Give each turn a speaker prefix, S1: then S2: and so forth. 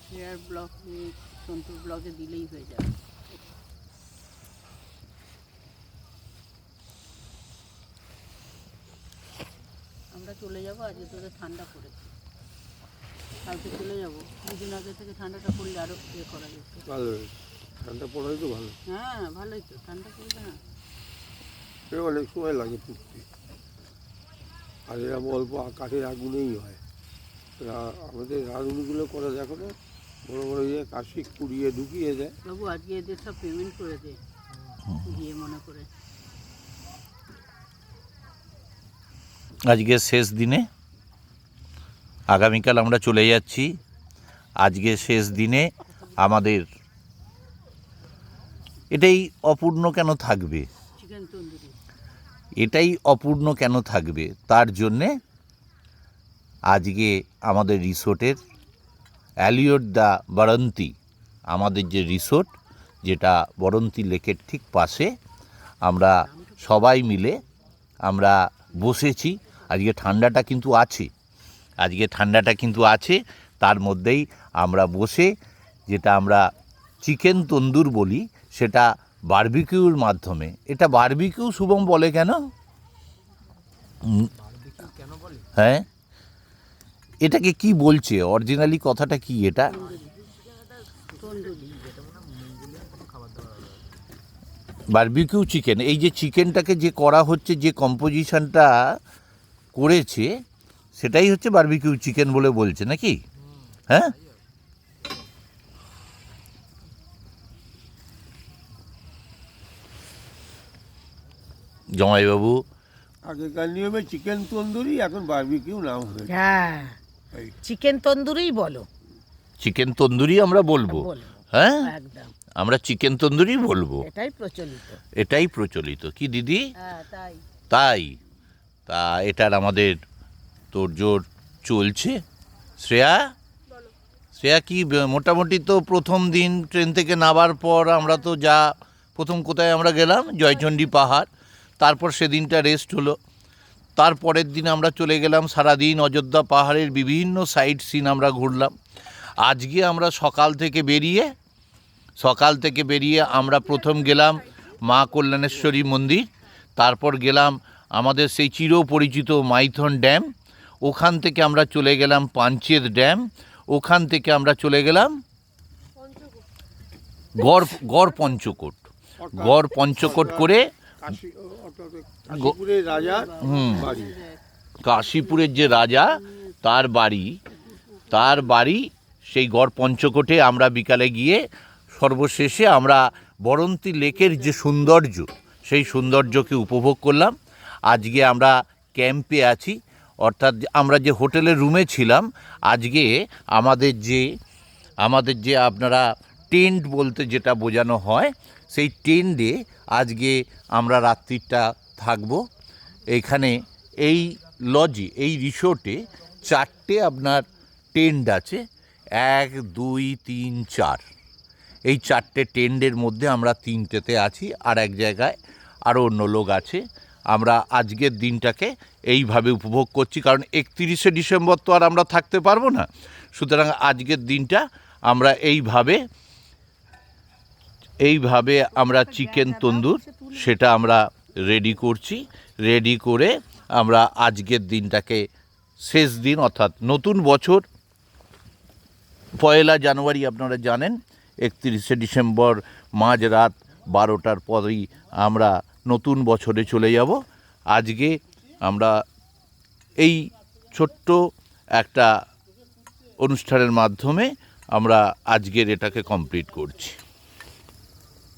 S1: Share ব্লকে সন্তুর ব্লকে দিলেই হয়ে যাবে। আমরা চলে যাবো, আজকে তোদের ঠান্ডা পড়েছে, কালকে চলে যাবো। দুদিন আগে থেকে ঠান্ডাটা পড়লে আরো ইয়ে করা যেত।
S2: ভালো ঠান্ডা পড়াই তো ভালো।
S1: হ্যাঁ ভালোই তো, ঠান্ডা পড়বে না।
S2: অনেক সময় লাগে পুড়তে, আর এরকম অল্প কাঠের আগুনেই হয়। আমাদের রাঁধুনিগুলো করে দেখো না, বড় বড় ইয়ে কাশি কুড়িয়ে ঢুকিয়ে দেয়।
S1: বাবু আজকে এদের সব পেমেন্ট করে দে গিয়ে মনে করে।
S3: আজকে শেষ দিনে, আগামীকাল আমরা চলে যাচ্ছি। আজকে শেষ দিনে আমাদের এটাই অপূর্ণ কেন থাকবে,
S1: চিকেন তন্দুরি
S3: এটাই অপূর্ণ কেন থাকবে, তার জন্যে আজকে আমাদের রিসোর্টের অ্যালিয়ট দ্য বারান্তি, আমাদের যে রিসোর্ট যেটা বরন্তী লেকের ঠিক পাশে, আমরা সবাই মিলে আমরা বসেছি। আজকে ঠান্ডাটা কিন্তু আছে, তার মধ্যেই আমরা বসে যেটা আমরা চিকেন তন্দুর বলি, সেটা বারবিকিউর মাধ্যমে। এটা বারবিকিউ শুভম বলে কেন? হ্যাঁ, এটাকে কি বলছে অরিজিনালি, কথাটা কি এটা? Barbecue chicken. এই যে চিকেনটাকে যে করা হচ্ছে, যে কম্পোজিশনটা করেছে, সেটাই হচ্ছে বারবিকিউ চিকেন বলে বলছে নাকি? হ্যাঁ, জমাইবাবু
S2: আগেকার নিয়মে চিকেন তন্দুরি, এখন বারবিকিউ নাম হয়েছে।
S4: হ্যাঁ, চিকেন তন্দুরিই বলো।
S3: চিকেন তন্দুরি আমরা বলবো। হ্যাঁ,
S4: একদম
S3: আমরা চিকেন তন্দুরি বলবো,
S4: এটাই প্রচলিত।
S3: কি দিদি?
S1: হ্যাঁ
S3: তাই তা এটার আমাদের তোড়জোড় চলছে। শ্রেয়া কি মোটামুটি তো প্রথম দিন ট্রেন থেকে নামার পর আমরা তো যা প্রথম কোথায় আমরা গেলাম, জয়চণ্ডী পাহাড়, তারপর সেদিনটা রেস্ট হলো। তারপরের দিন আমরা চলে গেলাম সারাদিন অযোধ্যা পাহাড়ের বিভিন্ন সাইট সিন আমরা ঘুরলাম। আজকে আমরা সকাল থেকে বেরিয়ে আমরা প্রথম গেলাম মা কল্যাণেশ্বরী মন্দির, তারপর গেলাম আমাদের সেই চিরপরিচিত মাইথন ড্যাম, ওখান থেকে আমরা চলে গেলাম পাঞ্চেত ড্যাম, ওখান থেকে আমরা চলে গেলাম গড় পঞ্চকোট করে কাশীপুরের যে রাজা তার বাড়ি সেই গড় পঞ্চকোটে আমরা বিকালে গিয়ে সর্বশেষে আমরা বরন্তী লেকের যে সৌন্দর্য, সেই সৌন্দর্যকে উপভোগ করলাম। আজকে আমরা ক্যাম্পে আছি, অর্থাৎ আমরা যে হোটেলের রুমে ছিলাম, আজকে আমাদের যে আপনারা টেন্ট বলতে যেটা বোঝানো হয়, সেই টেন্টে আজকে আমরা রাত্রিটা থাকবো। এখানে এই লজে, এই রিসোর্টে 4টে আপনার টেন্ট আছে, 1 2 3 4। এই 4টে টেন্টের মধ্যে আমরা 3টেতে আছি, আর এক জায়গায় আরও অন্য লোক আছে। আমরা আজকের দিনটাকে এইভাবে উপভোগ করছি, কারণ 31শে ডিসেম্বর তো আর আমরা থাকতে পারবো না। সুতরাং আজকের দিনটা আমরা এইভাবে আমরা চিকেন তন্দুর সেটা আমরা রেডি করছি। রেডি করে আমরা আজকের দিনটাকে শেষ দিন, অর্থাৎ নতুন বছর 1 জানুয়ারি আপনারা জানেন, 31শে ডিসেম্বর মাঝরাত 12টার পরেই আমরা নতুন বছরে চলে যাব। আজকে আমরা এই ছোট্ট একটা অনুষ্ঠানের মাধ্যমে আমরা আজকের এটাকে কমপ্লিট করছি।